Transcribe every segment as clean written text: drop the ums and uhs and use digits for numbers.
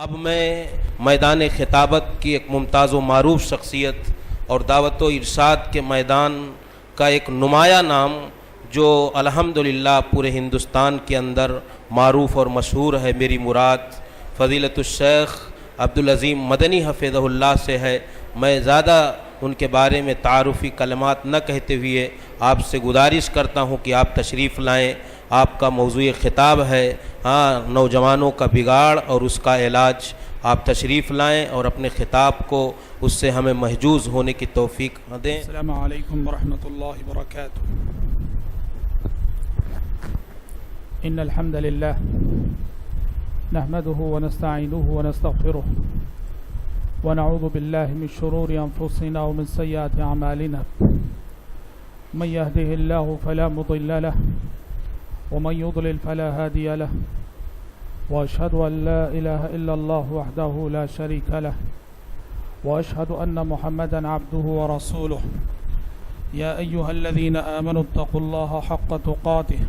اب میں میدان خطابت کی ایک ممتاز و معروف شخصیت اور دعوت و ارشاد کے میدان کا ایک نمایاں نام جو الحمدللہ پورے ہندوستان کے اندر معروف اور مشہور ہے، میری مراد فضیلت الشیخ عبدالعظیم مدنی حفظہ اللہ سے ہے۔ میں زیادہ ان کے بارے میں تعارفی کلمات نہ کہتے ہوئے آپ سے گزارش کرتا ہوں کہ آپ تشریف لائیں۔ آپ کا موضوع خطاب ہے نوجوانوں کا بگاڑ اور اس کا علاج۔ آپ تشریف لائیں اور اپنے خطاب کو اس سے ہمیں محجوز ہونے کی توفیق دیں۔ السلام علیکم ورحمۃ اللہ وبرکاتہ۔ ان الحمد للہ نحمده ونستعینه ونستغفره ونعوذ باللہ من شرور انفسنا ومن سیئات اعمالنا، من يهده الله فلا مضل له ومن يضلل فلا هادي له، واشهد ان لا اله الا الله وحده لا شريك له، واشهد ان محمدا عبده ورسوله۔ يا ايها الذين آمنوا اتقوا الله حق تقاته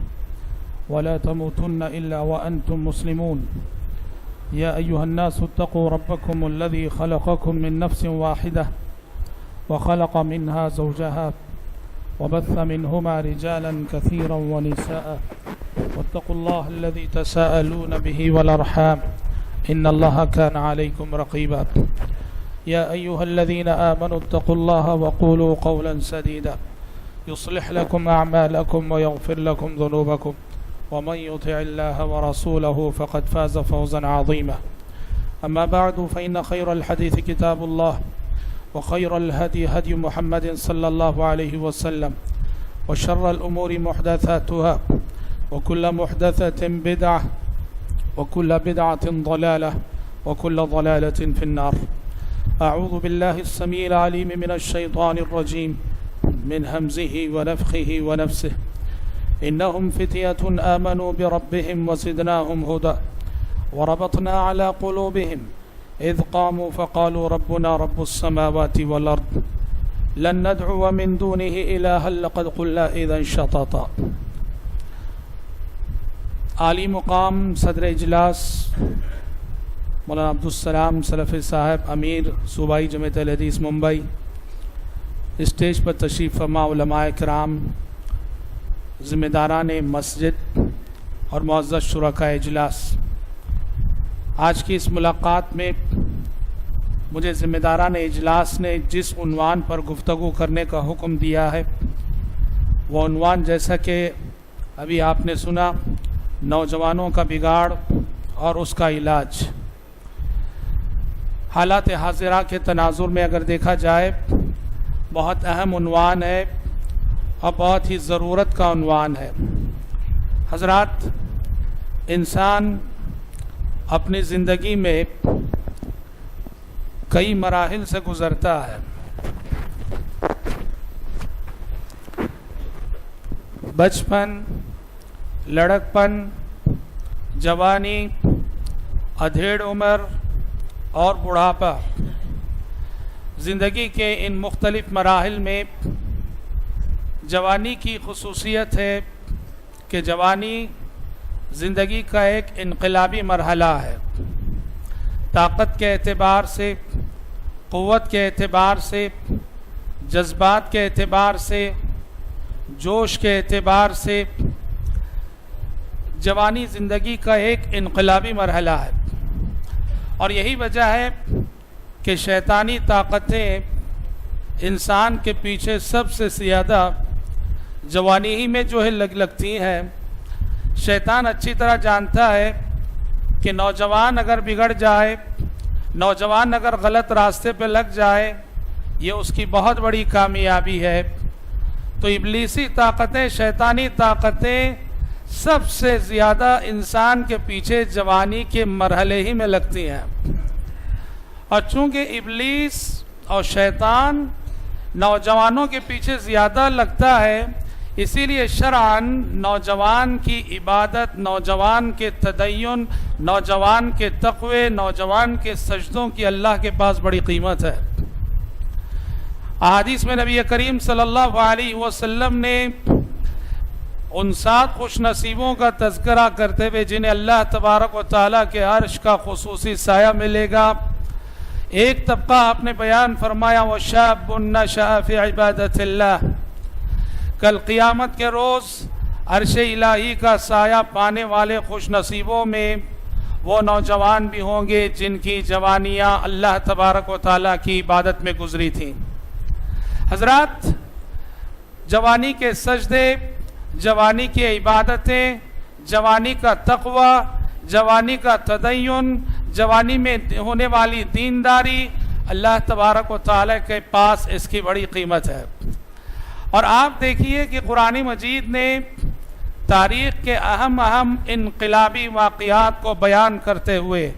ولا تموتن الا وانتم مسلمون۔ يا ايها الناس اتقوا ربكم الذي خلقكم من نفس واحدة وخلق منها زوجها وبث منهما رجالا كثيرا ونساء، واتقوا الله الذي تساءلون به والأرحام إن الله كان عليكم رقيبا۔ يا أيها الذين آمنوا اتقوا الله وقولوا قولا سديدا يصلح لكم أعمالكم ويغفر لكم ذنوبكم، ومن يطع الله ورسوله فقد فاز فوزا عظيما۔ أما بعد فإن خير الحديث كتاب الله، وخير الهدي هدي محمد صلى الله عليه وسلم، وشر الأمور محدثاتها، وكل محدثة بدعة، وكل بدعة ضلالة، وكل ضلالة في النار۔ أعوذ بالله السميع العليم من الشيطان الرجيم من همزه ونفخه ونفسه۔ إنهم فتية آمنوا بربهم وزدناهم هدى وربطنا على قلوبهم إذ قاموا فقالوا ربنا رب السماوات والأرض لن ندعو من دونه إلها لقد قلنا إذا شططا۔ عالی مقام صدر اجلاس مولانا عبدالسلام سلفی صاحب، امیر صوبائی جمعیت اہل حدیث ممبئی، اسٹیج پر تشریف فرما علماء کرام، ذمہ داران مسجد اور معزز شرکاء اجلاس، آج کی اس ملاقات میں مجھے ذمہ داران اجلاس نے جس عنوان پر گفتگو کرنے کا حکم دیا ہے، وہ عنوان جیسا کہ ابھی آپ نے سنا، نوجوانوں کا بگاڑ اور اس کا علاج۔ حالات حاضرہ کے تناظر میں اگر دیکھا جائے بہت اہم عنوان ہے اور بہت ہی ضرورت کا عنوان ہے۔ حضرات، انسان اپنی زندگی میں کئی مراحل سے گزرتا ہے۔ بچپن، لڑکپن، جوانی، ادھیڑ عمر اور بڑھاپا، زندگی کے ان مختلف مراحل میں جوانی کی خصوصیت ہے کہ جوانی زندگی کا ایک انقلابی مرحلہ ہے۔ طاقت کے اعتبار سے، قوت کے اعتبار سے، جذبات کے اعتبار سے، جوش کے اعتبار سے جوانی زندگی کا ایک انقلابی مرحلہ ہے، اور یہی وجہ ہے کہ شیطانی طاقتیں انسان کے پیچھے سب سے زیادہ جوانی ہی میں جو ہے لگتی ہیں۔ شیطان اچھی طرح جانتا ہے کہ نوجوان اگر بگڑ جائے، نوجوان اگر غلط راستے پہ لگ جائے، یہ اس کی بہت بڑی کامیابی ہے۔ تو ابلیسی طاقتیں، شیطانی طاقتیں سب سے زیادہ انسان کے پیچھے جوانی کے مرحلے ہی میں لگتی ہیں، اور چونکہ ابلیس اور شیطان نوجوانوں کے پیچھے زیادہ لگتا ہے، اسی لیے شرعاً نوجوان کی عبادت، نوجوان کے تدین، نوجوان کے تقوی، نوجوان کے سجدوں کی اللہ کے پاس بڑی قیمت ہے۔ احادیث میں نبی کریم صلی اللہ علیہ وسلم نے ان 7 خوش نصیبوں کا تذکرہ کرتے ہوئے جنہیں اللہ تبارک و تعالیٰ کے عرش کا خصوصی سایہ ملے گا، ایک طبقہ آپ نے بیان فرمایا وَشَابٌ نَشَأَ فِي عِبَادَةِ اللَّهِ، کل قیامت کے روز عرش الہی کا سایہ پانے والے خوش نصیبوں میں وہ نوجوان بھی ہوں گے جن کی جوانیاں اللہ تبارک و تعالیٰ کی عبادت میں گزری تھیں۔ حضرات، جوانی کے سجدے، جوانی کی عبادتیں، جوانی کا تقوی، جوانی کا تدین، جوانی میں ہونے والی دینداری، اللہ تبارک و تعالیٰ کے پاس اس کی بڑی قیمت ہے۔ اور آپ دیکھیے کہ قرآن مجید نے تاریخ کے اہم انقلابی واقعات کو بیان کرتے ہوئے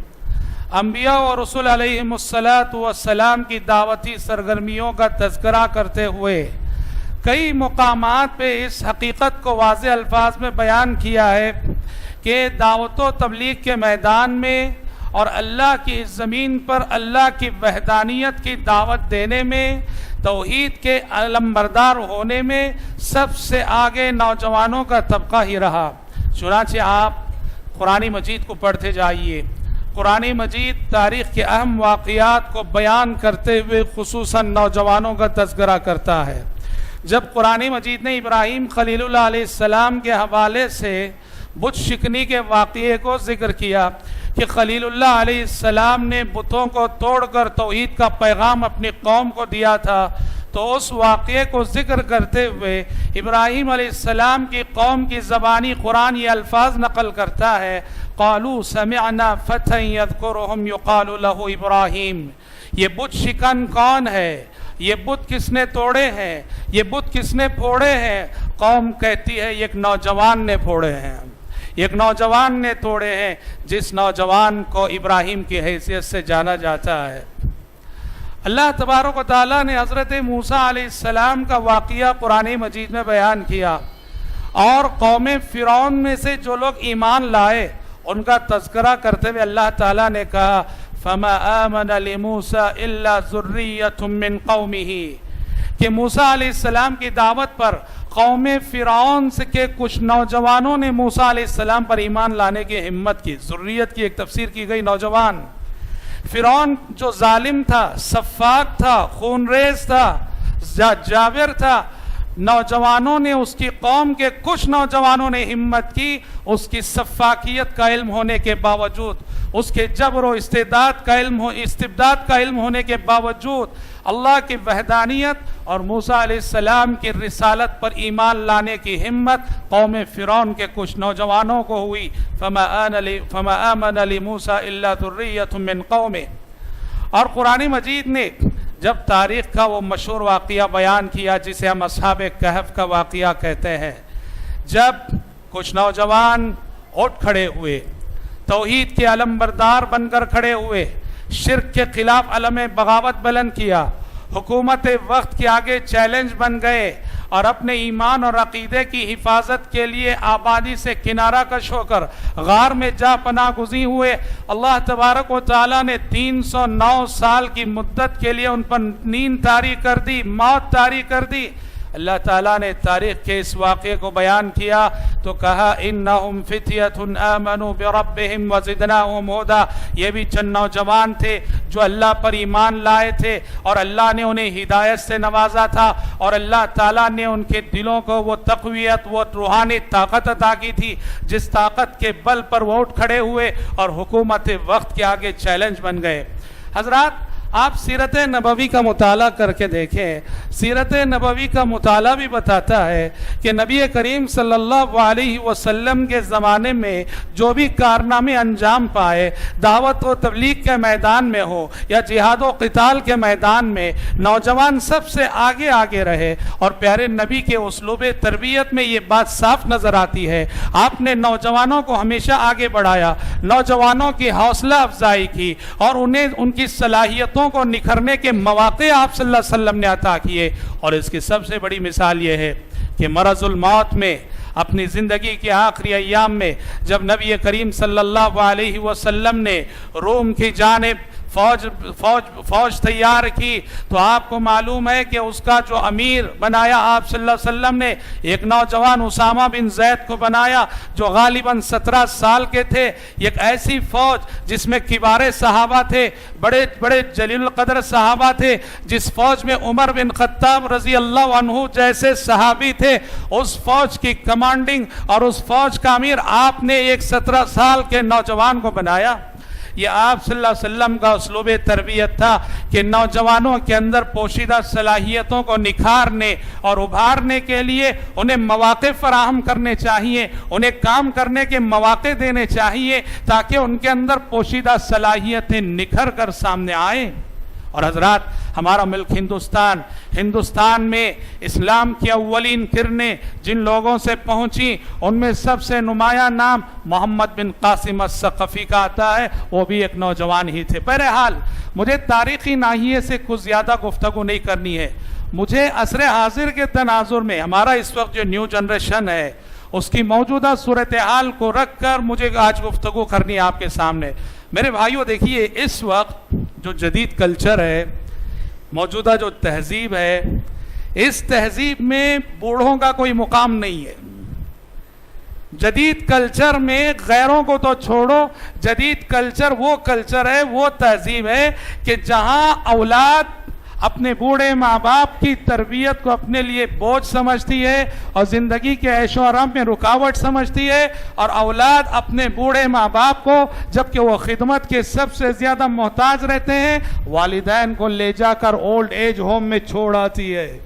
انبیاء اور رسول علیہم السلام کی دعوتی سرگرمیوں کا تذکرہ کرتے ہوئے کئی مقامات پہ اس حقیقت کو واضح الفاظ میں بیان کیا ہے کہ دعوت و تبلیغ کے میدان میں اور اللہ کی زمین پر اللہ کی وحدانیت کی دعوت دینے میں، توحید کے علمبردار ہونے میں سب سے آگے نوجوانوں کا طبقہ ہی رہا۔ چنانچہ آپ قرآن مجید کو پڑھتے جائیے، قرآن مجید تاریخ کے اہم واقعات کو بیان کرتے ہوئے خصوصاً نوجوانوں کا تذکرہ کرتا ہے۔ جب قرآن مجید نے ابراہیم خلیل اللہ علیہ السلام کے حوالے سے بت شکنی کے واقعے کو ذکر کیا کہ خلیل اللہ علیہ السلام نے بتوں کو توڑ کر توحید کا پیغام اپنی قوم کو دیا تھا، تو اس واقعے کو ذکر کرتے ہوئے ابراہیم علیہ السلام کی قوم کی زبانی قرآن یہ الفاظ نقل کرتا ہے قالوا سمعنا فتى يذكرهم يقال له ابراہیم۔ یہ بت شکن کون ہے؟ یہ بت کس نے توڑے ہیں؟ یہ بت کس نے پھوڑے ہیں؟ قوم کہتی ہے ایک نوجوان نے پھوڑے ہیں، ایک نوجوان نے توڑے ہیں، جس نوجوان کو ابراہیم کی حیثیت سے جانا جاتا ہے۔ اللہ تبارک و تعالیٰ نے حضرت موسیٰ علیہ السلام کا واقعہ قرآن مجید میں بیان کیا، اور قوم فرعون میں سے جو لوگ ایمان لائے ان کا تذکرہ کرتے ہوئے اللہ تعالیٰ نے کہا فَمَا آمَنَ لِمُوسَىٰ إِلَّا ذُرِّيَّةٌ مِّن قَوْمِهِ، کہ موسیٰ علیہ السلام کی دعوت پر قوم فرعون سے کے کچھ نوجوانوں نے موسیٰ علیہ السلام پر ایمان لانے کی ہمت کی۔ ذریت کی ایک تفسیر کی گئی نوجوان۔ فرعون جو ظالم تھا، سفاک تھا، خون ریز تھا، جابر تھا، نوجوانوں نے، اس کی قوم کے کچھ نوجوانوں نے ہمت کی، اس کی سفاکیت کا علم ہونے کے باوجود، اس کے جبر و استبداد کا علم ہونے کے باوجود اللہ کی وحدانیت اور موسیٰ علیہ السلام کی رسالت پر ایمان لانے کی ہمت قوم فرعون کے کچھ نوجوانوں کو ہوئی۔ فَمَا آمَنَ لِمُوسَىٰ إِلَّا ذُرِّيَّةٌ مِّن قَوْمِهِ۔ اور قرآن مجید نے جب تاریخ کا وہ مشہور واقعہ بیان کیا جسے ہم اصحاب کہف کا واقعہ کہتے ہیں، جب کچھ نوجوان اٹھ کھڑے ہوئے، توحید کے علمبردار بن کر کھڑے ہوئے، شرک کے خلاف علم بغاوت بلند کیا، حکومت وقت کے آگے چیلنج بن گئے اور اپنے ایمان اور عقیدے کی حفاظت کے لیے آبادی سے کنارہ کش ہو کر غار میں جا پناہ گزین ہوئے۔ اللہ تبارک و تعالیٰ نے 309 سال کی مدت کے لیے ان پر نیند طاری کر دی، موت طاری کر دی۔ اللہ تعالیٰ نے تاریخ کے اس واقعے کو بیان کیا تو کہا انہم فتیۃ آمنوا بربہم وزدناہم ھدا، یہ بھی چند نوجوان تھے جو اللہ پر ایمان لائے تھے اور اللہ نے انہیں ہدایت سے نوازا تھا، اور اللہ تعالیٰ نے ان کے دلوں کو وہ تقویت، وہ روحانی طاقت عطا کی تھی جس طاقت کے بل پر وہ اٹھ کھڑے ہوئے اور حکومت وقت کے آگے چیلنج بن گئے۔ حضرات، آپ سیرت نبوی کا مطالعہ کر کے دیکھیں، سیرت نبوی کا مطالعہ بھی بتاتا ہے کہ نبی کریم صلی اللہ علیہ وسلم کے زمانے میں جو بھی کارنامے انجام پائے، دعوت و تبلیغ کے میدان میں ہو یا جہاد و قتال کے میدان میں، نوجوان سب سے آگے آگے رہے، اور پیارے نبی کے اسلوب تربیت میں یہ بات صاف نظر آتی ہے۔ آپ نے نوجوانوں کو ہمیشہ آگے بڑھایا، نوجوانوں کی حوصلہ افزائی کی اور انہیں ان کی صلاحیت کو نکھرنے کے مواقع آپ صلی اللہ علیہ وسلم نے عطا کیے۔ اور اس کی سب سے بڑی مثال یہ ہے کہ مرض الموت میں، اپنی زندگی کے آخری ایام میں، جب نبی کریم صلی اللہ علیہ وسلم نے روم کی جانب فوج تیار کی تو آپ کو معلوم ہے کہ اس کا جو امیر بنایا آپ صلی اللہ علیہ وسلم نے ایک نوجوان اسامہ بن زید کو بنایا جو غالباً 17 سال کے تھے. ایک ایسی فوج جس میں کبار صحابہ تھے, بڑے بڑے جلیل القدر صحابہ تھے, جس فوج میں عمر بن خطاب رضی اللہ عنہ جیسے صحابی تھے, اس فوج کی کمانڈنگ اور اس فوج کا امیر آپ نے ایک 17 سال کے نوجوان کو بنایا. یہ آپ صلی اللہ علیہ وسلم کا اسلوب تربیت تھا کہ نوجوانوں کے اندر پوشیدہ صلاحیتوں کو نکھارنے اور ابھارنے کے لیے انہیں مواقع فراہم کرنے چاہیے, انہیں کام کرنے کے مواقع دینے چاہیے تاکہ ان کے اندر پوشیدہ صلاحیتیں نکھر کر سامنے آئیں. اور حضرات, ہمارا ملک ہندوستان میں اسلام کی اولین کرنیں جن لوگوں سے پہنچی ان میں سب سے نمایاں نام محمد بن قاسم الثقفی کا آتا ہے, وہ بھی ایک نوجوان ہی تھے. بہرحال مجھے تاریخی ناحیے سے کچھ زیادہ گفتگو نہیں کرنی ہے. مجھے عصر حاضر کے تناظر میں ہمارا اس وقت جو نیو جنریشن ہے اس کی موجودہ صورتحال کو رکھ کر مجھے آج گفتگو کرنی ہے آپ کے سامنے. میرے بھائیوں, دیکھیے, اس وقت جو جدید کلچر ہے, موجودہ جو تہذیب ہے, اس تہذیب میں بوڑھوں کا کوئی مقام نہیں ہے. جدید کلچر میں غیروں کو تو چھوڑو, جدید کلچر وہ کلچر ہے, وہ تہذیب ہے کہ جہاں اولاد اپنے بوڑھے ماں باپ کی تربیت کو اپنے لیے بوجھ سمجھتی ہے اور زندگی کے عیش و آرام میں رکاوٹ سمجھتی ہے, اور اولاد اپنے بوڑھے ماں باپ کو جبکہ وہ خدمت کے سب سے زیادہ محتاج رہتے ہیں والدین کو لے جا کر اولڈ ایج ہوم میں چھوڑ آتی ہے,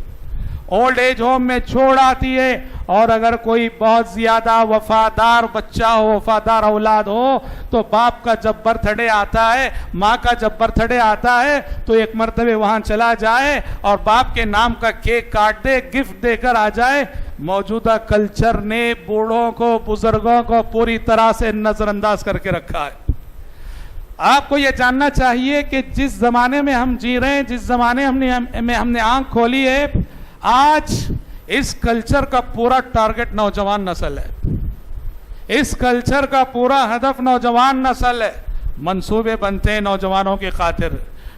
اولڈ ایج ہوم میں چھوڑ آتی ہے. اور اگر کوئی بہت زیادہ وفادار بچہ ہو, وفادار اولاد ہو, تو باپ کا جب برتھ ڈے آتا ہے, ماں کا جب برتھ ڈے آتا ہے تو ایک مرتبہ وہاں چلا جائے اور باپ کے نام کا کیک کاٹ دے, گفٹ دے کر آ جائے. موجودہ کلچر نے بوڑھوں کو, بزرگوں کو پوری طرح سے نظر انداز کر کے رکھا ہے. آپ کو یہ جاننا چاہیے کہ جس زمانے میں ہم جی رہے ہیں, جس زمانے میں ہم نے آنکھ کھولی ہے, آج اس کلچر کا پورا ٹارگٹ نوجوان نسل ہے. اس کلچر کا پورا ہدف نوجوان نسل ہے. منصوبے بنتے ہیں نوجوانوں کی خاطر,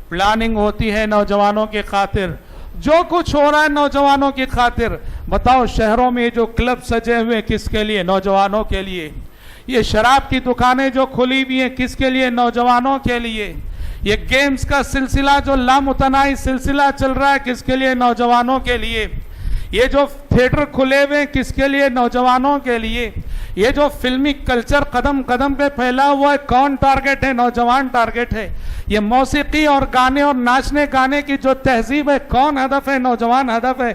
پلاننگ ہوتی ہے نوجوانوں کی خاطر, جو کچھ ہو رہا ہے نوجوانوں کی خاطر. بتاؤ, شہروں میں جو کلب سجے ہوئے کس کے لیے؟ نوجوانوں کے لیے. یہ شراب کی دکانیں جو کھلی ہوئی ہیں کس کے لیے؟ نوجوانوں کے لیے. یہ گیمز کا سلسلہ جو لامتناہی سلسلہ چل رہا ہے کس کے لیے؟ نوجوانوں کے لیے. یہ جو تھیٹر کھلے ہوئے کس کے لیے؟ نوجوانوں کے لیے. یہ جو فلمی کلچر قدم قدم پہ پھیلا ہوا ہے کون ٹارگٹ ہے؟ نوجوان ٹارگٹ ہے. یہ موسیقی اور گانے اور ناچنے گانے کی جو تہذیب ہے کون ہدف ہے؟ نوجوان ہدف ہے.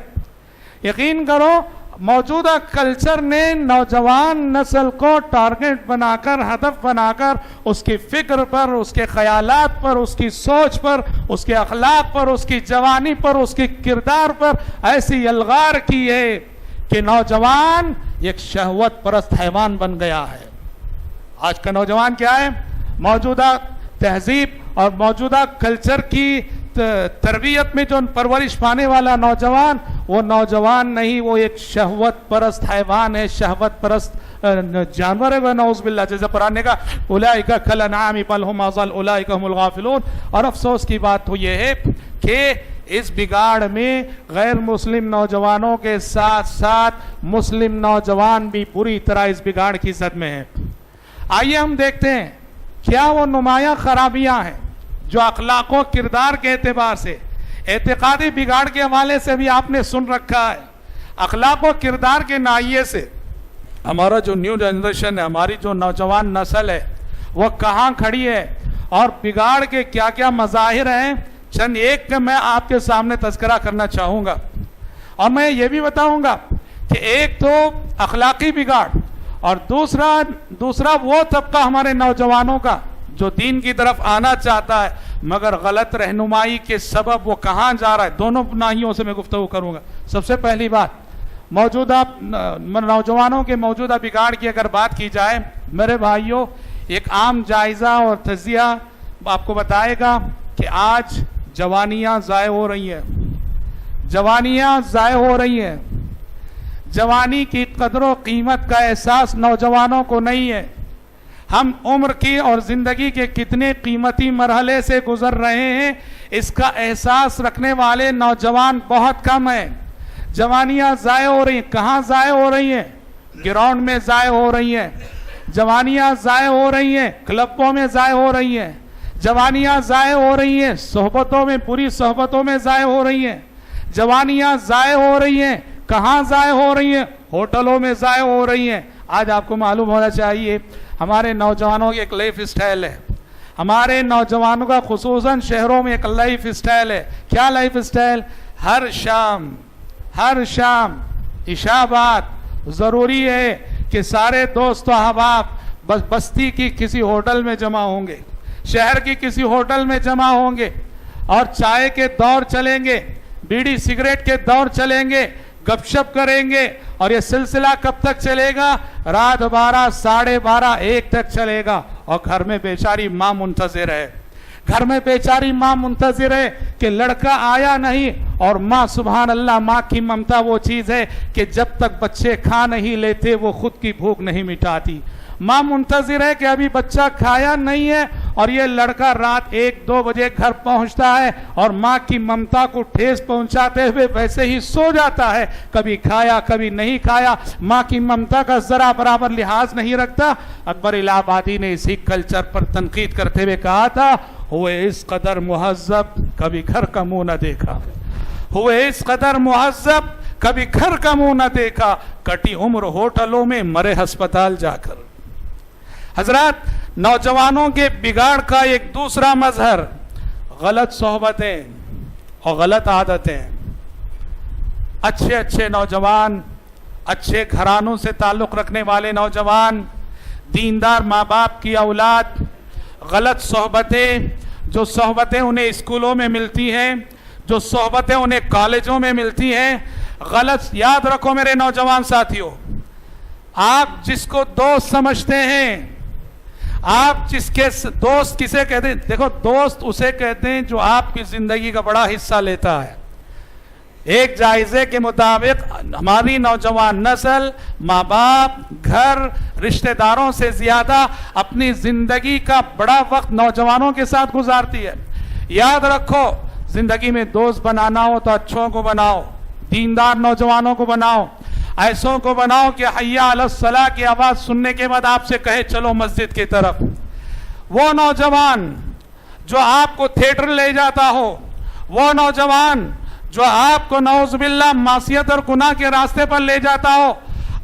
یقین کرو, موجودہ کلچر نے نوجوان نسل کو ٹارگٹ بنا کر, ہدف بنا کر, اس کی فکر پر, اس کے خیالات پر, اس کی سوچ پر, اس کے اخلاق پر, اس کی جوانی پر, اس کی کردار پر ایسی یلغار کی ہے کہ نوجوان ایک شہوت پرست حیوان بن گیا ہے. آج کا نوجوان کیا ہے؟ موجودہ تہذیب اور موجودہ کلچر کی تربیت میں جو پرورش پانے والا نوجوان, وہ نوجوان نہیں, وہ ایک شہوت پرست حیوان ہے, شہوت پرست جانور ہے. نعوذ باللہ, جیسے قرآن نے کہا اولئک کالانعام بل هم اضل اولئک هم الغافلون. اور افسوس کی بات تو یہ ہے کہ اس بگاڑ میں غیر مسلم نوجوانوں کے ساتھ ساتھ مسلم نوجوان بھی پوری طرح اس بگاڑ کی زد میں ہیں. آئیے ہم دیکھتے ہیں کیا وہ نمایاں خرابیاں ہیں جو اخلاق و کردار کے اعتبار سے, اعتقادی بگاڑ کے حوالے سے بھی آپ نے سن رکھا ہے. اخلاق و کردار کے ناحیے سے ہمارا جو نیو جنریشن ہے, ہماری جو نوجوان نسل ہے, وہ کہاں کھڑی ہے اور بگاڑ کے کیا کیا مظاہر ہیں, چند ایک کا میں آپ کے سامنے تذکرہ کرنا چاہوں گا. اور میں یہ بھی بتاؤں گا کہ ایک تو اخلاقی بگاڑ, اور دوسرا وہ طبقہ ہمارے نوجوانوں کا جو دین کی طرف آنا چاہتا ہے مگر غلط رہنمائی کے سبب وہ کہاں جا رہا ہے. دونوں ناحیوں سے میں گفتگو کروں گا. سب سے پہلی بات, موجودہ نوجوانوں کے موجودہ بگاڑ کی اگر بات کی جائے, میرے بھائیوں, ایک عام جائزہ اور تجزیہ آپ کو بتائے گا کہ آج جوانیاں ضائع ہو رہی ہیں, جوانیاں ضائع ہو رہی ہیں. جوانی کی قدر و قیمت کا احساس نوجوانوں کو نہیں ہے. ہم عمر کی اور زندگی کے کتنے قیمتی مرحلے سے گزر رہے ہیں اس کا احساس رکھنے والے نوجوان بہت کم ہیں. جوانیاں ضائع ہو رہی ہیں. کہاں ضائع ہو رہی ہیں؟ گراؤنڈ میں ضائع ہو رہی ہیں. جوانیاں ضائع ہو رہی ہیں کلبوں میں ضائع ہو رہی ہیں. جوانیاں ضائع ہو رہی ہیں صحبتوں میں، بری صحبتوں میں ضائع ہو رہی ہیں. جوانیاں ضائع ہو رہی ہیں. کہاں ضائع ہو رہی ہیں؟ ہوٹلوں میں ضائع ہو رہی ہیں. آج آپ کو معلوم ہونا چاہیے ہمارے نوجوانوں کی ایک لائف سٹائل ہے. ہمارے نوجوانوں کا خصوصاً شہروں میں ایک لائف سٹائل ہے. کیا لائف سٹائل؟ ہر شام عشاء بعد ضروری ہے کہ سارے دوست و احباب بستی کی کسی ہوٹل میں جمع ہوں گے، شہر کی کسی ہوٹل میں جمع ہوں گے اور چائے کے دور چلیں گے، بیڑی سگریٹ کے دور چلیں گے، گپ شپ کریں گے. اور یہ سلسلہ کب تک چلے گا؟ رات 12، 12:30، 1 تک چلے گا. اور گھر میں بیچاری ماں منتظر ہے، گھر میں بیچاری ماں منتظر ہے کہ لڑکا آیا نہیں. اور ماں، سبحان اللہ، ماں کی ممتا وہ چیز ہے کہ جب تک بچے کھا نہیں لیتے وہ خود کی بھوک نہیں مٹاتی. ماں منتظر ہے کہ ابھی بچہ کھایا نہیں ہے اور یہ لڑکا رات 1-2 بجے گھر پہنچتا ہے اور ماں کی ممتا کو ٹھیس پہنچاتے ہوئے ویسے ہی سو جاتا ہے. کبھی کھایا کبھی نہیں کھایا، ماں کی ممتا کا ذرا برابر لحاظ نہیں رکھتا. اکبر الہ آبادی نے اسی کلچر پر تنقید کرتے ہوئے کہا تھا، ہوئے اس قدر مہذب کبھی گھر کا منہ نہ دیکھا، ہوئے اس قدر مہذب کبھی گھر کا منہ نہ دیکھا، کٹی عمر ہوٹلوں میں مرے ہسپتال جا کر. حضرات، نوجوانوں کے بگاڑ کا ایک دوسرا مظہر غلط صحبتیں اور غلط عادتیں. اچھے نوجوان، اچھے گھرانوں سے تعلق رکھنے والے نوجوان، دیندار ماں باپ کی اولاد، غلط صحبتیں، جو صحبتیں انہیں اسکولوں میں ملتی ہیں، جو صحبتیں انہیں کالجوں میں ملتی ہیں، غلط. یاد رکھو میرے نوجوان ساتھیوں، آپ جس کو دوست سمجھتے ہیں، آپ جس کے دوست کسے کہتے ہیں؟ دیکھو، دوست اسے کہتے ہیں جو آپ کی زندگی کا بڑا حصہ لیتا ہے. ایک جائزے کے مطابق ہماری نوجوان نسل ماں باپ، گھر، رشتہ داروں سے زیادہ اپنی زندگی کا بڑا وقت نوجوانوں کے ساتھ گزارتی ہے. یاد رکھو، زندگی میں دوست بنانا ہو تو اچھوں کو بناؤ، دیندار نوجوانوں کو بناؤ، ایسوں کو بناؤ کہ حیا علی الصلاح کی آواز سننے کے بعد آپ سے کہے چلو مسجد کی طرف. وہ نوجوان جو آپ کو تھیٹر لے جاتا ہو، وہ نوجوان جو آپ کو نعوذ باللہ معصیت اور گناہ کے راستے پر لے جاتا ہو،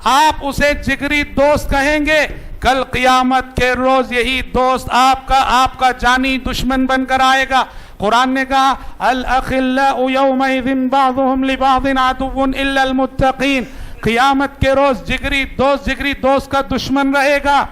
آپ اسے جگری دوست کہیں گے. کل قیامت کے روز یہی دوست آپ کا جانی دشمن بن کر آئے گا. قرآن نے کہا الاخلاء یومئذ بعضهم لبعض عدو الا المتقین. قیامت کے روز جگری دوست کا دشمن رہے گا.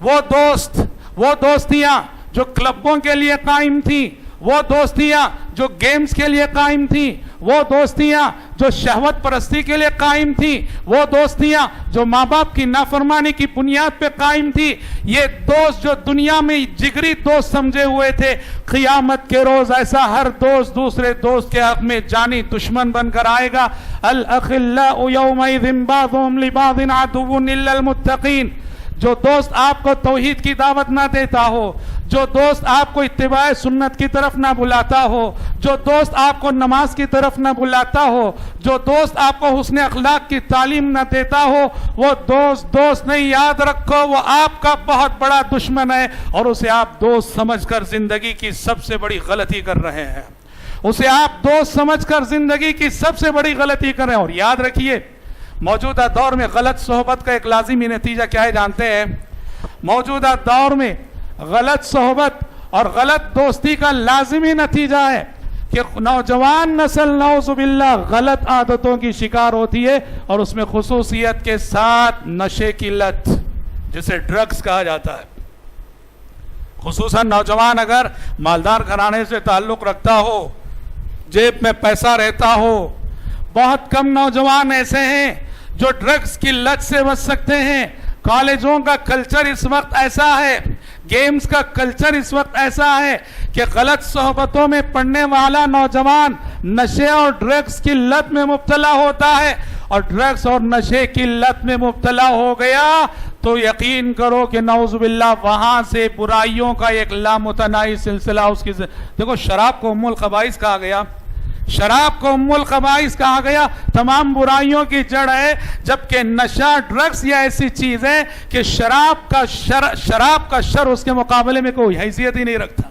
وہ دوستیاں جو کلبوں کے لیے قائم تھیں، وہ دوستیاں جو گیمز کے لیے قائم تھیں، وہ دوستیاں جو شہوت پرستی کے لیے قائم تھیں، وہ دوستیاں جو ماں باپ کی نافرمانی کی بنیاد پہ قائم تھی، یہ دوست جو دنیا میں جگری دوست سمجھے ہوئے تھے، قیامت کے روز ایسا ہر دوست دوسرے دوست کے حق میں جانی دشمن بن کر آئے گا. الاخلاء یومئذ بعضهم لبعض عدو الا المتقین. جو دوست آپ کو توحید کی دعوت نہ دیتا ہو، جو دوست آپ کو اتباع سنت کی طرف نہ بلاتا ہو، جو دوست آپ کو نماز کی طرف نہ بلاتا ہو، جو دوست آپ کو حسن اخلاق کی تعلیم نہ دیتا ہو، وہ دوست نہیں. یاد رکھو، وہ آپ کا بہت بڑا دشمن ہے اور اسے آپ دوست سمجھ کر زندگی کی سب سے بڑی غلطی کر رہے ہیں. اسے آپ دوست سمجھ کر زندگی کی سب سے بڑی غلطی کر رہے ہیں. اور یاد رکھیے، موجودہ دور میں غلط صحبت کا ایک لازمی نتیجہ کیا ہے جانتے ہیں؟ موجودہ دور میں غلط صحبت اور غلط دوستی کا لازمی نتیجہ ہے کہ نوجوان نسل نعوذ باللہ غلط عادتوں کی شکار ہوتی ہے، اور اس میں خصوصیت کے ساتھ نشے کی لت، جسے ڈرگز کہا جاتا ہے. خصوصاً نوجوان اگر مالدار گھرانے سے تعلق رکھتا ہو، جیب میں پیسہ رہتا ہو. بہت کم نوجوان ایسے ہیں جو ڈرگز کی لت سے بچ سکتے ہیں. کالجوں کا کلچر اس وقت ایسا ہے، گیمز کا کلچر اس وقت ایسا ہے کہ غلط صحبتوں میں پڑنے والا نوجوان نشے اور ڈرگز کی لت میں مبتلا ہوتا ہے، اور ڈرگز اور نشے کی لت میں مبتلا ہو گیا تو یقین کرو کہ نعوذ باللہ وہاں سے برائیوں کا ایک لامتناہی سلسلہ اس کی دیکھو شراب کو ام الخبائث کہا گیا، شراب کو ام الخبائث کہا گیا، تمام برائیوں کی جڑ ہے، جبکہ نشہ ڈرگس یہ ایسی چیز ہے کہ شراب کا شر اس کے مقابلے میں کوئی حیثیت ہی نہیں رکھتا۔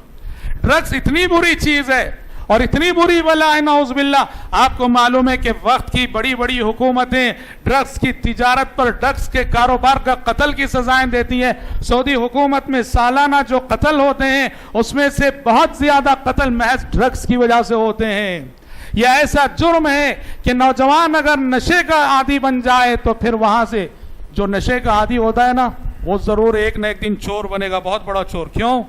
ڈرگس اتنی بری چیز ہے اور اتنی بری بلا ہے نعوذ باللہ، آپ کو معلوم ہے کہ وقت کی بڑی بڑی حکومتیں ڈرگس کی تجارت پر، ڈرگس کے کاروبار کا قتل کی سزائیں دیتی ہیں۔ سعودی حکومت میں سالانہ جو قتل ہوتے ہیں اس میں سے بہت زیادہ قتل محض ڈرگس کی وجہ سے ہوتے ہیں۔ یہ ایسا جرم ہے کہ نوجوان اگر نشے کا عادی بن جائے تو پھر وہاں سے جو نشے کا عادی ہوتا ہے نا وہ ضرور ایک نہ ایک دن چور بنے گا، بہت بڑا چور۔ کیوں؟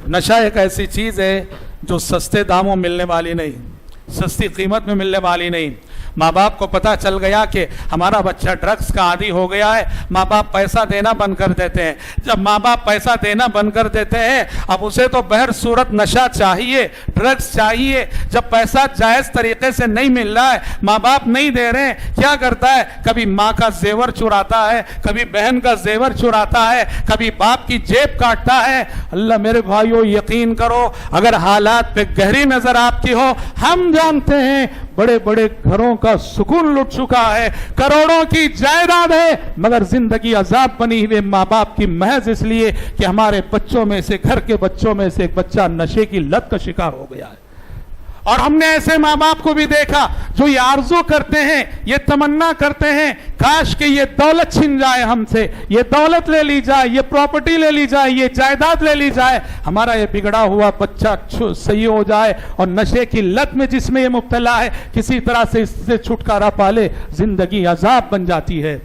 نشہ ایک ایسی چیز ہے جو سستے داموں ملنے والی نہیں، سستی قیمت میں ملنے والی نہیں۔ ماں باپ کو پتا چل گیا کہ ہمارا بچہ ڈرگس کا عادی ہو گیا ہے، ماں باپ پیسہ دینا بند کر دیتے ہیں۔ جب ماں باپ پیسہ دینا بند کر دیتے ہیں اب اسے تو بہر صورت نشہ چاہیے، ڈرگس چاہیے۔ جب پیسہ جائز طریقے سے نہیں مل رہا ہے، ماں باپ نہیں دے رہے ہیں، کیا کرتا ہے؟ کبھی ماں کا زیور چراتا ہے، کبھی بہن کا زیور چراتا ہے، کبھی باپ کی جیب کاٹتا ہے۔ اللہ میرے بھائیو یقین کرو، اگر حالات پہ گہری نظر آپ کی ہو، ہم جانتے ہیں بڑے بڑے گھروں کا سکون لٹ چکا ہے، کروڑوں کی جائیداد ہے، مگر زندگی عذاب بنی ہوئی ماں باپ کی محض اس لیے کہ ہمارے بچوں میں سے، گھر کے بچوں میں سے ایک بچہ نشے کی لت کا شکار ہو گیا ہے۔ اور ہم نے ایسے ماں باپ کو بھی دیکھا جو یہ آرزو کرتے ہیں، یہ تمنا کرتے ہیں کاش کہ یہ دولت چھن جائے ہم سے، یہ دولت لے لی جائے، یہ پراپرٹی لے لی جائے، یہ جائیداد لے لی جائے، ہمارا یہ بگڑا ہوا بچہ صحیح ہو جائے اور نشے کی لت میں جس میں یہ مبتلا ہے کسی طرح سے اس سے چھٹکارا پالے۔ زندگی عذاب بن جاتی ہے۔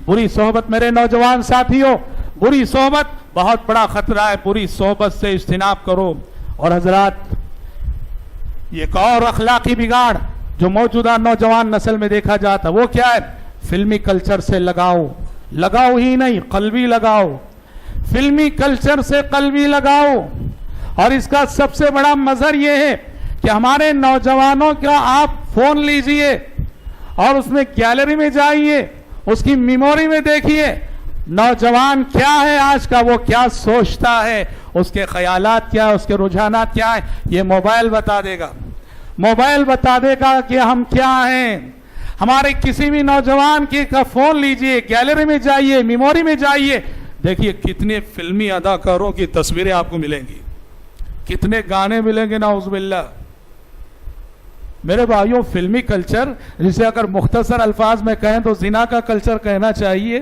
بری صحبت میرے نوجوان ساتھیوں، بری صحبت بہت بڑا خطرہ ہے، بری صحبت سے اجتناب کرو۔ اور حضرات ایک اور اخلاقی بگاڑ جو موجودہ نوجوان نسل میں دیکھا جاتا وہ کیا ہے؟ فلمی کلچر سے لگاؤ ہی نہیں، قلبی لگاؤ، فلمی کلچر سے قلبی لگاؤ۔ اور اس کا سب سے بڑا مظہر یہ ہے کہ ہمارے نوجوانوں کا آپ فون لیجئے اور اس میں گیلری میں جائیے، اس کی میموری میں دیکھیے نوجوان کیا ہے آج کا، وہ کیا سوچتا ہے، اس کے خیالات کیا ہے، اس کے رجحانات کیا ہے، یہ موبائل بتا دے گا۔ موبائل بتا دے گا کہ ہم کیا ہیں۔ ہمارے کسی بھی نوجوان کا فون لیجئے، گیلری میں جائیے، میموری میں جائیے، دیکھیے کتنے فلمی اداکاروں کی تصویریں آپ کو ملیں گی، کتنے گانے ملیں گے نعوذ باللہ۔ میرے بھائیوں فلمی کلچر جسے اگر مختصر الفاظ میں کہیں تو زنا کا کلچر کہنا چاہیے۔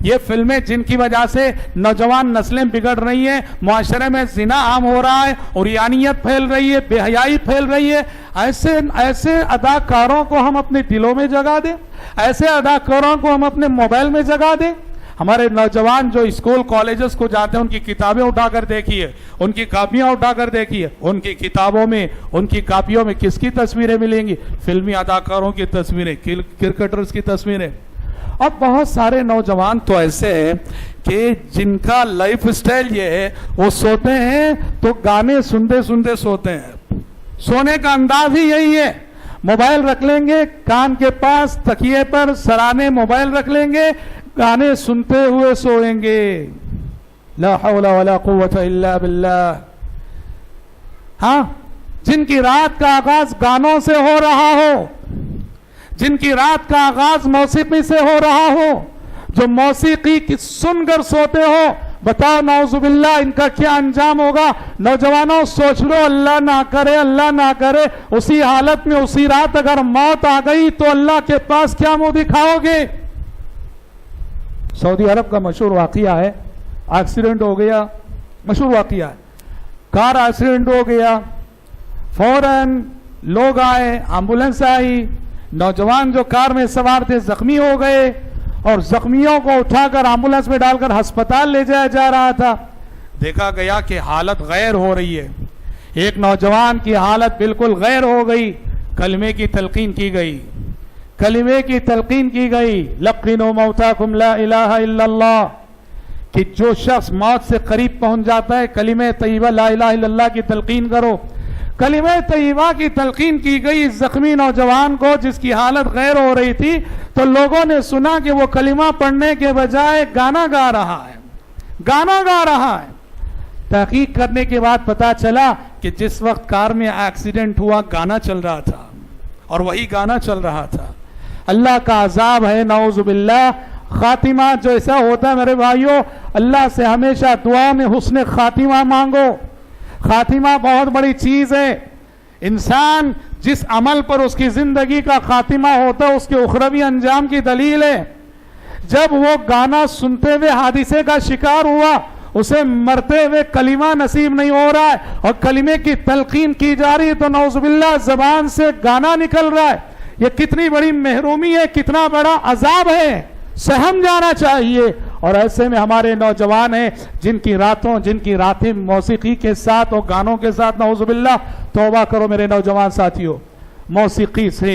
یہ فلمیں جن کی وجہ سے نوجوان نسلیں بگڑ رہی ہیں، معاشرے میں زنا عام ہو رہا ہے، عریانیت پھیل رہی ہے، بے حیائی پھیل رہی ہے، ایسے اداکاروں کو ہم اپنے دلوں میں جگہ دیں، ایسے اداکاروں کو ہم اپنے موبائل میں جگہ دیں۔ ہمارے نوجوان جو اسکول کالجز کو جاتے ہیں ان کی کتابیں اٹھا کر دیکھیے، ان کی کاپیاں اٹھا کر دیکھیے، ان کی کتابوں میں، ان کی کاپیوں میں کس کی تصویریں ملیں گی؟ فلمی اداکاروں کی تصویریں، کرکٹرز کی تصویریں۔ اور بہت سارے نوجوان تو ایسے ہیں کہ جن کا لائف سٹائل یہ ہے وہ سوتے ہیں تو گانے سنتے سنتے سوتے ہیں، سونے کا انداز ہی یہی ہے، موبائل رکھ لیں گے کان کے پاس، تکیے پر سرانے موبائل رکھ لیں گے، گانے سنتے ہوئے سوئیں گے۔ لا حول ولا قوت الا باللہ۔ ہاں جن کی رات کا آغاز گانوں سے ہو رہا ہو، جن کی رات کا آغاز موسیقی سے ہو رہا ہو، جو موسیقی کی سن کر سوتے ہو، بتاؤ نعوذ باللہ ان کا کیا انجام ہوگا؟ نوجوانوں سوچ لو، اللہ نہ کرے، اللہ نہ کرے اسی حالت میں اسی رات اگر موت آ گئی تو اللہ کے پاس کیا منہ دکھاؤ گے؟ سعودی عرب کا مشہور واقعہ ہے، ایکسیڈنٹ ہو گیا، مشہور واقعہ ہے، کار ایکسیڈنٹ ہو گیا، فوراً لوگ آئے، ایمبولینس آئی، نوجوان جو کار میں سوار تھے زخمی ہو گئے اور زخمیوں کو اٹھا کر ایمبولینس میں ڈال کر ہسپتال لے جایا جا رہا تھا۔ دیکھا گیا کہ حالت غیر ہو رہی ہے، ایک نوجوان کی حالت بالکل غیر ہو گئی، کلمے کی تلقین کی گئی، کلمے کی تلقین کی گئی، لقنوا موتاکم لا الہ الا اللہ، کہ جو شخص موت سے قریب پہنچ جاتا ہے کلمہ طیبہ لا الہ الا اللہ کی تلقین کرو۔ کلمہ طیبہ کی تلقین کی گئی اس زخمی نوجوان کو جس کی حالت غیر ہو رہی تھی، تو لوگوں نے سنا کہ وہ کلمہ پڑھنے کے بجائے گانا گا رہا ہے، گانا گا رہا ہے۔ تحقیق کرنے کے بعد پتا چلا کہ جس وقت کار میں ایکسیڈنٹ ہوا گانا چل رہا تھا، اور وہی گانا چل رہا تھا۔ اللہ کا عذاب ہے، نعوذ باللہ۔ خاتمہ جو ایسا ہوتا ہے میرے بھائیوں، اللہ سے ہمیشہ دعا میں حسن خاتمہ مانگو۔ خاتمہ بہت بڑی چیز ہے۔ انسان جس عمل پر اس کی زندگی کا خاتمہ ہوتا ہے اس کے اخروی انجام کی دلیل ہے۔ جب وہ گانا سنتے ہوئے حادثے کا شکار ہوا، اسے مرتے ہوئے کلمہ نصیب نہیں ہو رہا ہے اور کلمے کی تلقین کی جا رہی ہے، تو نعوذ باللہ زبان سے گانا نکل رہا ہے۔ یہ کتنی بڑی محرومی ہے، کتنا بڑا عذاب ہے، سہم جانا چاہیے۔ اور ایسے میں ہمارے نوجوان ہیں جن کی راتیں موسیقی کے ساتھ اور گانوں کے ساتھ، نعوذ باللہ، توبہ کرو میرے نوجوان ساتھیوں۔ موسیقی سے،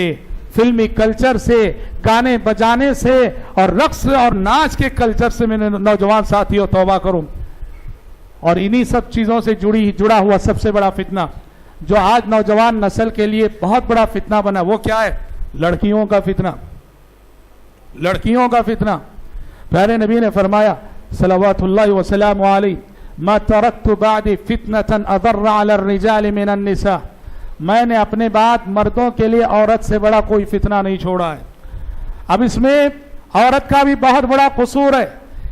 فلمی کلچر سے، گانے بجانے سے اور رقص اور ناچ کے کلچر سے میرے نوجوان ساتھیوں توبہ کرو۔ اور انہی سب چیزوں سے جڑا ہوا سب سے بڑا فتنہ جو آج نوجوان نسل کے لیے بہت بڑا فتنہ بنا، وہ کیا ہے؟ لڑکیوں کا فتنہ، لڑکیوں کا فتنہ۔ پیارے نبی نے فرمایا صلوات اللہ وسلام علیہ، ما ترکت بعد فتنة اضر علی الرجال من النساء، میں نے اپنے بعد مردوں کے لیے عورت سے بڑا کوئی فتنہ نہیں چھوڑا ہے۔ اب اس میں عورت کا بھی بہت بڑا قصور ہے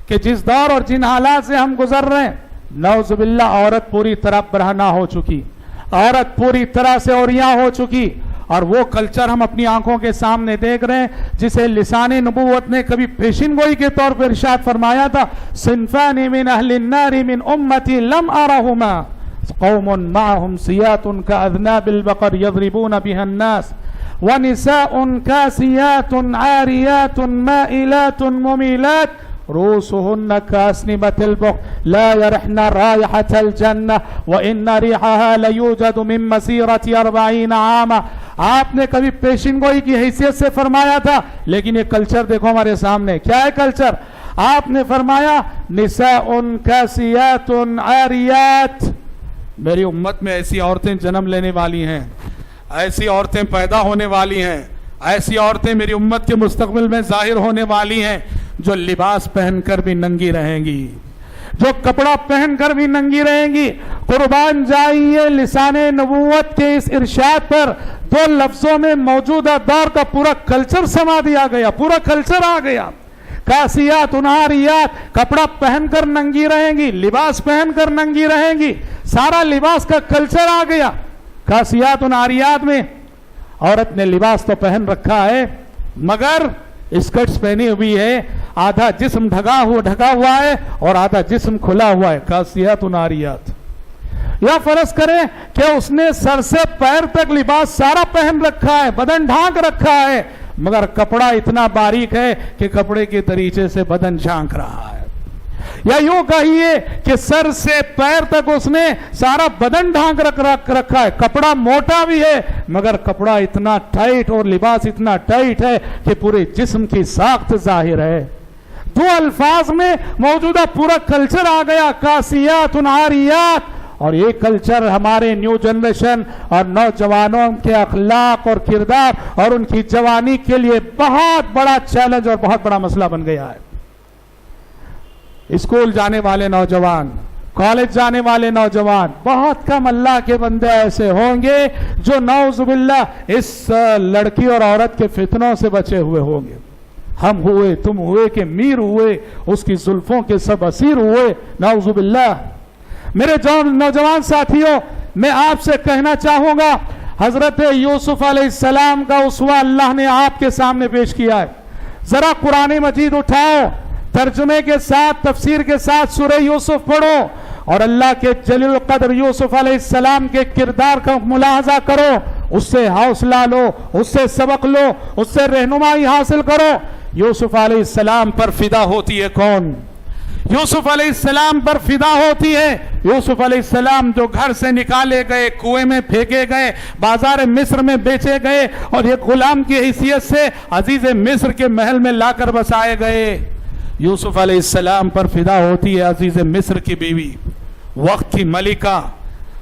کہ جس دور اور جن حالات سے ہم گزر رہے ہیں، نعوذ باللہ عورت پوری طرح برہنہ ہو چکی، عورت پوری طرح سے عریاں ہو چکی، اور وہ کلچر ہم اپنی آنکھوں کے سامنے دیکھ رہے ہیں جسے لسان نبوت نے کبھی پیشن گوئی کے طور پر ارشاد فرمایا تھا، صنفان من اہل النار من امتی لم ارہما قوم معهم سیات کاذناب البقر یضربون بها الناس ونساء کاسیات عاریات مائلات ممیلات رؤوسهن كأسنمة البخت لا يرحن رائحة الجنة وإن ريحها ليوجد من مسيرة 40 عاما۔ آپ نے کبھی پیشن گوئی کی حیثیت سے فرمایا تھا، لیکن یہ کلچر دیکھو ہمارے سامنے کیا ہے کلچر۔ آپ نے فرمایا نساء کاسیات عاریات، میری امت میں ایسی عورتیں جنم لینے والی ہیں، ایسی عورتیں پیدا ہونے والی ہیں، ایسی عورتیں میری امت کے مستقبل میں ظاہر ہونے والی ہیں جو لباس پہن کر بھی ننگی رہیں گی، جو کپڑا پہن کر بھی ننگی رہیں گی۔ قربان جائیے لسان نبوت کے اس ارشاد پر، دو لفظوں میں موجودہ دور کا پورا کلچر سما دیا گیا، پورا کلچر آ گیا۔ کاسیات عاریات، کپڑا پہن کر ننگی رہیں گی، لباس پہن کر ننگی رہیں گی، سارا لباس کا کلچر آ گیا۔ کاسیات عاریات میں عورت نے لباس تو پہن رکھا ہے مگر اسکرٹس پہنی ہوئی ہے، آدھا جسم ڈھکا ہوا ہے اور آدھا جسم کھلا ہوا ہے۔ کاسیات عاریات، یا فرض کریں کہ اس نے سر سے پیر تک لباس سارا پہن رکھا ہے، بدن ڈھانک رکھا ہے، مگر کپڑا اتنا باریک ہے کہ کپڑے کے طریقے سے بدن جھانک رہا ہے۔ یا یوں کہیے کہ سر سے پیر تک اس نے سارا بدن ڈھانک رکھا ہے، کپڑا موٹا بھی ہے مگر کپڑا اتنا ٹائٹ اور لباس اتنا ٹائٹ ہے کہ پورے جسم کی ساخت ظاہر ہے۔ دو الفاظ میں موجودہ پورا کلچر آ گیا، کاسیات عاریات۔ اور یہ کلچر ہمارے نیو جنریشن اور نوجوانوں کے اخلاق اور کردار اور ان کی جوانی کے لیے بہت بڑا چیلنج اور بہت بڑا مسئلہ بن گیا ہے۔ اسکول جانے والے نوجوان، کالج جانے والے نوجوان، بہت کم اللہ کے بندے ایسے ہوں گے جو نعوذ باللہ اس لڑکی اور عورت کے فتنوں سے بچے ہوئے ہوں گے۔ ہم ہوئے، تم ہوئے کہ میر ہوئے، اس کی زلفوں کے سب اسیر ہوئے، نعوذ باللہ۔ میرے نوجوان ساتھیوں، میں آپ سے کہنا چاہوں گا، حضرت یوسف علیہ السلام کا اسوہ اللہ نے آپ کے سامنے پیش کیا ہے۔ ذرا قرآن مجید اٹھاؤ، ترجمے کے ساتھ، تفسیر کے ساتھ سورہ یوسف پڑھو اور اللہ کے جلیل القدر یوسف علیہ السلام کے کردار کا ملاحظہ کرو، اس سے حوصلہ لو، اس سے سبق لو، اس سے رہنمائی حاصل کرو۔ یوسف علیہ السلام پر فدا ہوتی ہے کون؟ یوسف علیہ السلام پر فدا ہوتی ہے یوسف علیہ السلام جو گھر سے نکالے گئے، کنویں میں پھینکے گئے، بازار مصر میں بیچے گئے اور ایک غلام کی حیثیت سے عزیز مصر کے محل میں لا کر بسائے گئے۔ یوسف علیہ السلام پر فدا ہوتی ہے عزیز مصر کی بیوی، وقت کی ملکہ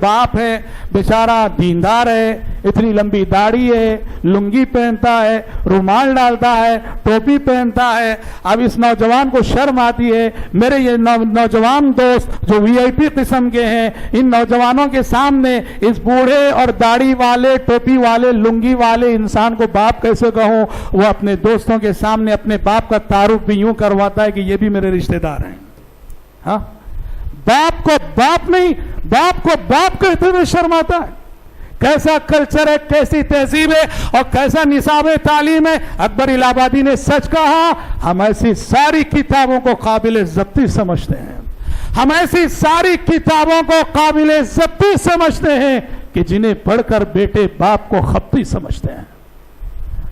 باپ ہے بیچارہ دیندار ہے، اتنی لمبی داڑھی ہے، لنگی پہنتا ہے، رومال ڈالتا ہے، ٹوپی پہنتا ہے. اب اس نوجوان کو شرم آتی ہے. میرے یہ نوجوان دوست جو وی آئی پی قسم کے ہیں، ان نوجوانوں کے سامنے اس بوڑھے اور داڑھی والے، ٹوپی والے، لنگی والے انسان کو باپ کیسے کہوں؟ وہ اپنے دوستوں کے سامنے اپنے باپ کا تعارف بھی یوں کرواتا ہے کہ یہ بھی میرے رشتہ دار ہیں. ہاں، باپ کو باپ نہیں، باپ کو باپ کہتے ہوئے شرم آتا ہے. کیسا کلچر ہے، کیسی تہذیب ہے اور کیسا نصاب تعلیم ہے. اکبر الہ آبادی نے سچ کہا، ہم ایسی ساری کتابوں کو قابل ضبطی سمجھتے ہیں. ہم ایسی ساری کتابوں کو قابل ضبطی سمجھتے ہیں کہ جنہیں پڑھ کر بیٹے باپ کو خپتی سمجھتے ہیں.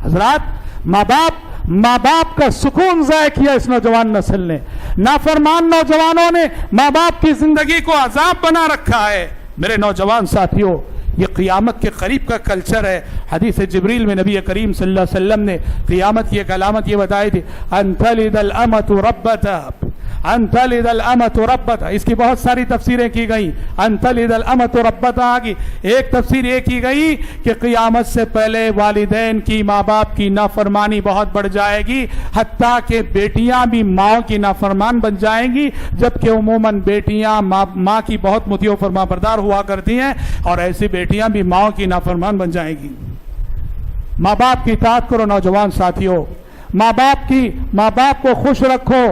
حضرات، ماں باپ کا سکون ضائع کیا اس نوجوان نسل نے. نافرمان نوجوانوں نے ماں باپ کی زندگی کو عذاب بنا رکھا ہے. میرے نوجوان ساتھیوں، یہ قیامت کے قریب کا کلچر ہے. حدیث جبریل میں نبی کریم صلی اللہ علیہ وسلم نے قیامت کی ایک علامت یہ بتائی تھی، ان تلد الامۃ ربتها، ان تلد الامۃ ربتها. اس کی بہت ساری تفسیریں کی گئی. ان تلد الامۃ ربتها کی ایک تفسیر یہ کی گئی کہ قیامت سے پہلے والدین کی، ماں باپ کی نافرمانی بہت بڑھ جائے گی، حتیٰ کہ بیٹیاں بھی ماں کی نافرمان بن جائیں گی، جبکہ عموماً بیٹیاں ماں کی بہت مطیع و فرما بردار ہوا کرتی ہیں، اور ایسی بیٹیاں بھی ماں کی نافرمان بن جائیں گی. ماں باپ کی اطاعت کرو نوجوان ساتھیوں. ماں باپ کو خوش رکھو،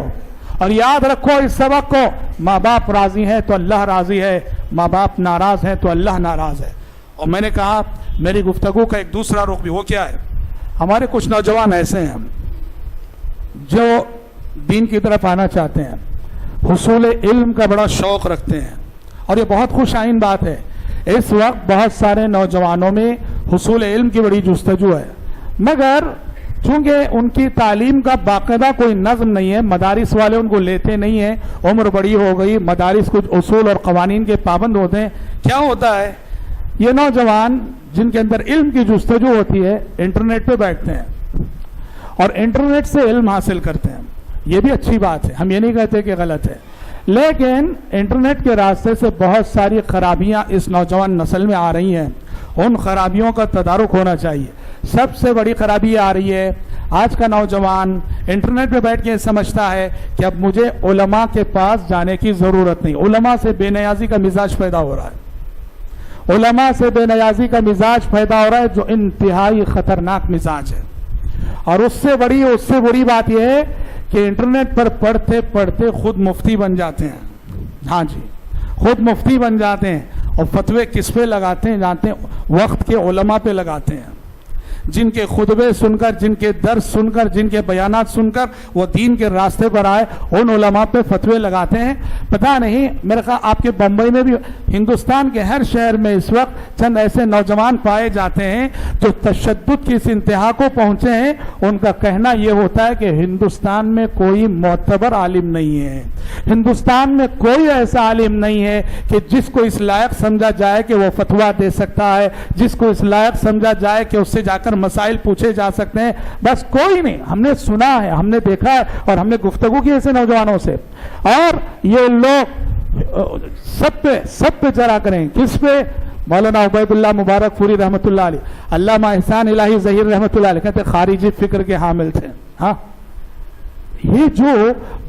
اور یاد رکھو اس سبق کو، ماں باپ راضی ہیں تو اللہ راضی ہے، ماں باپ ناراض ہیں تو اللہ ناراض ہے. اور میں نے کہا میری گفتگو کا ایک دوسرا رخ بھی وہ کیا ہے، ہمارے کچھ نوجوان ایسے ہیں جو دین کی طرف آنا چاہتے ہیں، حصول علم کا بڑا شوق رکھتے ہیں، اور یہ بہت خوش آئین بات ہے. اس وقت بہت سارے نوجوانوں میں حصول علم کی بڑی جستجو ہے، مگر چونکہ ان کی تعلیم کا باقاعدہ کوئی نظم نہیں ہے، مدارس والے ان کو لیتے نہیں ہیں، عمر بڑی ہو گئی، مدارس کچھ اصول اور قوانین کے پابند ہوتے ہیں. کیا ہوتا ہے، یہ نوجوان جن کے اندر علم کی جستجو ہوتی ہے انٹرنیٹ پہ بیٹھتے ہیں اور انٹرنیٹ سے علم حاصل کرتے ہیں. یہ بھی اچھی بات ہے، ہم یہ نہیں کہتے کہ غلط ہے، لیکن انٹرنیٹ کے راستے سے بہت ساری خرابیاں اس نوجوان نسل میں آ رہی ہیں. ان خرابیوں کا تدارک ہونا چاہیے. سب سے بڑی خرابی آ رہی ہے، آج کا نوجوان انٹرنیٹ پہ بیٹھ کے سمجھتا ہے کہ اب مجھے علماء کے پاس جانے کی ضرورت نہیں. علماء سے بے نیازی کا مزاج پیدا ہو رہا ہے، علماء سے بے نیازی کا مزاج پیدا ہو رہا ہے، جو انتہائی خطرناک مزاج ہے. اور اس سے بڑی بات یہ ہے کہ انٹرنیٹ پر پڑھتے پڑھتے خود مفتی بن جاتے ہیں. ہاں جی، خود مفتی بن جاتے ہیں، اور فتوے کس پہ لگاتے ہیں جانتے ہیں؟ وقت کے علماء پہ لگاتے ہیں، جن کے خطبے سن کر، جن کے درس سن کر، جن کے بیانات سن کر وہ دین کے راستے پر آئے، ان علماء پہ فتوے لگاتے ہیں. پتہ نہیں، میرے خیال آپ کے بمبئی میں بھی، ہندوستان کے ہر شہر میں اس وقت چند ایسے نوجوان پائے جاتے ہیں جو تشدد کی اس انتہا کو پہنچے ہیں. ان کا کہنا یہ ہوتا ہے کہ ہندوستان میں کوئی معتبر عالم نہیں ہے، ہندوستان میں کوئی ایسا عالم نہیں ہے کہ جس کو اس لائق سمجھا جائے کہ وہ فتویٰ دے سکتا ہے، جس کو اس لائق سمجھا جائے کہ اس سے جا کر مسائل پوچھے جا سکتے ہیں. بس کوئی نہیں. ہم نے سنا ہے، ہم نے دیکھا ہے، اور ہم نے گفتگو کی ایسے نوجوانوں سے. اور یہ لوگ سب پہ چرا کریں. کس پہ؟ مولانا عبید اللہ مبارک پوری رحمۃ اللہ علیہ، علامہ احسان الہی ظہیر رحمۃ اللہ علیہ، کہتے خارجی فکر کے حامل تھے. ہاں، یہ جو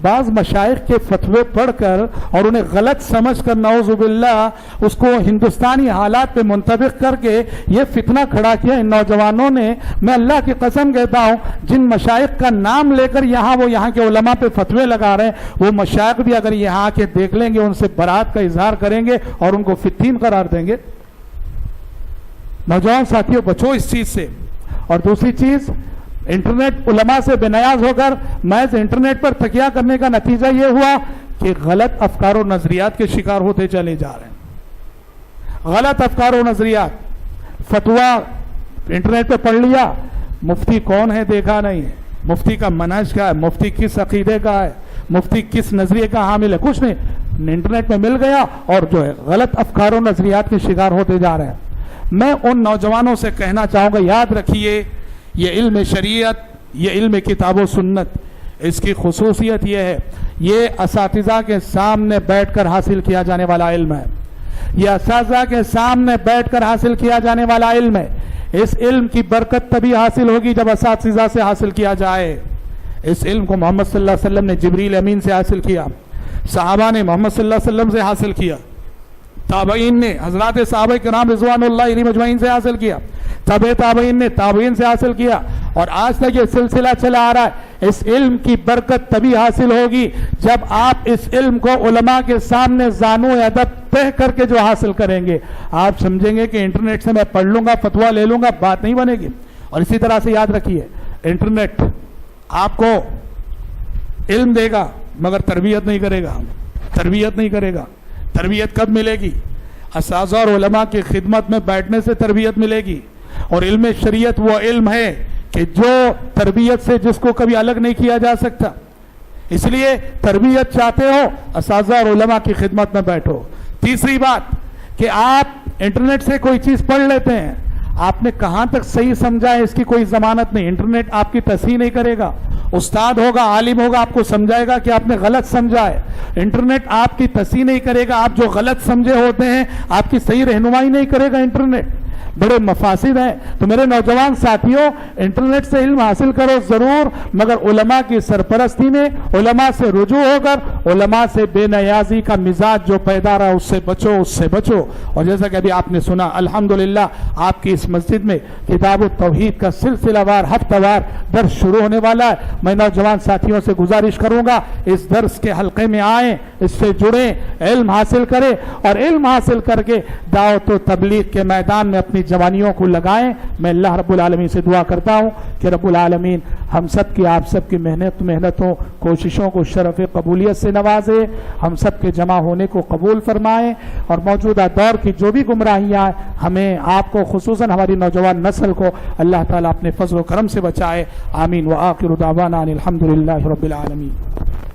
بعض مشائخ کے فتوے پڑھ کر اور انہیں غلط سمجھ کر نعوذ باللہ اس کو ہندوستانی حالات پہ منطبق کر کے یہ فتنہ کھڑا کیا ان نوجوانوں نے. میں اللہ کی قسم کہتا ہوں، جن مشائخ کا نام لے کر یہاں کے علماء پہ فتوے لگا رہے ہیں، وہ مشائخ بھی اگر یہاں کے دیکھ لیں گے، ان سے برات کا اظہار کریں گے اور ان کو فتین قرار دیں گے. نوجوان ساتھیوں، بچو اس چیز سے. اور دوسری چیز، انٹرنیٹ علماء سے بے نیاز ہو کر محض انٹرنیٹ پر تکیہ کرنے کا نتیجہ یہ ہوا کہ غلط افکار و نظریات کے شکار ہوتے چلے جا رہے ہیں. غلط افکار و نظریات، فتویٰ انٹرنیٹ پہ پڑھ لیا، مفتی کون ہے دیکھا نہیں ہے، مفتی کا منہج کیا ہے، مفتی کس عقیدے کا ہے، مفتی کس نظریے کا حامل ہے، کچھ نہیں. انٹرنیٹ میں مل گیا اور جو ہے غلط افکار و نظریات کے شکار ہوتے جا رہے ہیں. میں ان نوجوانوں سے کہنا چاہوں گا، یاد رکھیے، یہ علم شریعت، یہ علم کتاب و سنت، اس کی خصوصیت یہ ہے، یہ اساتذہ کے سامنے بیٹھ کر حاصل کیا جانے والا علم ہے. یہ اساتذہ کے سامنے بیٹھ کر حاصل کیا جانے والا علم ہے. اس علم کی برکت تبھی حاصل ہوگی جب اساتذہ سے حاصل کیا جائے. اس علم کو محمد صلی اللہ علیہ وسلم نے جبریل امین سے حاصل کیا, صحابہ نے محمد صلی اللہ علیہ وسلم سے حاصل کیا, تابعین نے حضرات صحابہ کرام رضوان اللہ علیہم اجمعین سے حاصل کیا, تابع تابعین نے تابعین سے حاصل کیا, اور آج تک یہ سلسلہ چلا آ رہا ہے. اس علم کی برکت تبھی حاصل ہوگی جب آپ اس علم کو علماء کے سامنے زانو ادب تہ کر کے جو حاصل کریں گے. آپ سمجھیں گے کہ انٹرنیٹ سے میں پڑھ لوں گا, فتویٰ لے لوں گا, بات نہیں بنے گی. اور اسی طرح سے یاد رکھیے, انٹرنیٹ آپ کو علم دے گا مگر تربیت نہیں کرے گا. تربیت نہیں کرے گا. تربیت کب ملے گی؟ اساتذہ اور علماء کی خدمت میں بیٹھنے سے تربیت ملے گی. اور علم شریعت وہ علم ہے کہ جو تربیت سے جس کو کبھی الگ نہیں کیا جا سکتا. اس لیے تربیت چاہتے ہو اساتذہ اور علماء کی خدمت میں بیٹھو. تیسری بات کہ آپ انٹرنیٹ سے کوئی چیز پڑھ لیتے ہیں, آپ نے کہاں تک صحیح سمجھا ہے اس کی کوئی ضمانت نہیں. انٹرنیٹ آپ کی تصحیح نہیں کرے گا. استاد ہوگا, عالم ہوگا, آپ کو سمجھائے گا کہ آپ نے غلط سمجھا ہے. انٹرنیٹ آپ کی تصحیح نہیں کرے گا. آپ جو غلط سمجھے ہوتے ہیں آپ کی صحیح رہنمائی نہیں کرے گا. انٹرنیٹ بڑے مفاسد ہیں. تو میرے نوجوان ساتھیوں, انٹرنیٹ سے علم حاصل کرو ضرور, مگر علماء کی سرپرستی میں, علماء سے رجوع ہو کر, علماء سے بے نیازی کا مزاج جو پیدا رہا اس سے بچو, اس سے بچو. اور جیسا کہ ابھی آپ نے سنا, الحمدللہ آپ کی اس مسجد میں کتاب التوحید کا سلسلہ وار ہفتہ وار درس شروع ہونے والا ہے. میں نوجوان ساتھیوں سے گزارش کروں گا اس درس کے حلقے میں آئیں, اس سے جڑیں, علم حاصل کریں, اور علم حاصل کر کے دعوت و تبلیغ کے میدان میں اپنی جوانیوں کو لگائیں. میں اللہ رب العالمین سے دعا کرتا ہوں کہ رب العالمین ہم سب کی, آپ سب کی محنتوں کوششوں کو شرف قبولیت سے نوازے, ہم سب کے جمع ہونے کو قبول فرمائے, اور موجودہ دور کی جو بھی گمراہیاں ہمیں, آپ کو, خصوصاً ہماری نوجوان نسل کو اللہ تعالیٰ اپنے فضل و کرم سے بچائے. آمین. وآخر دعوانا الحمدللہ رب العالمین.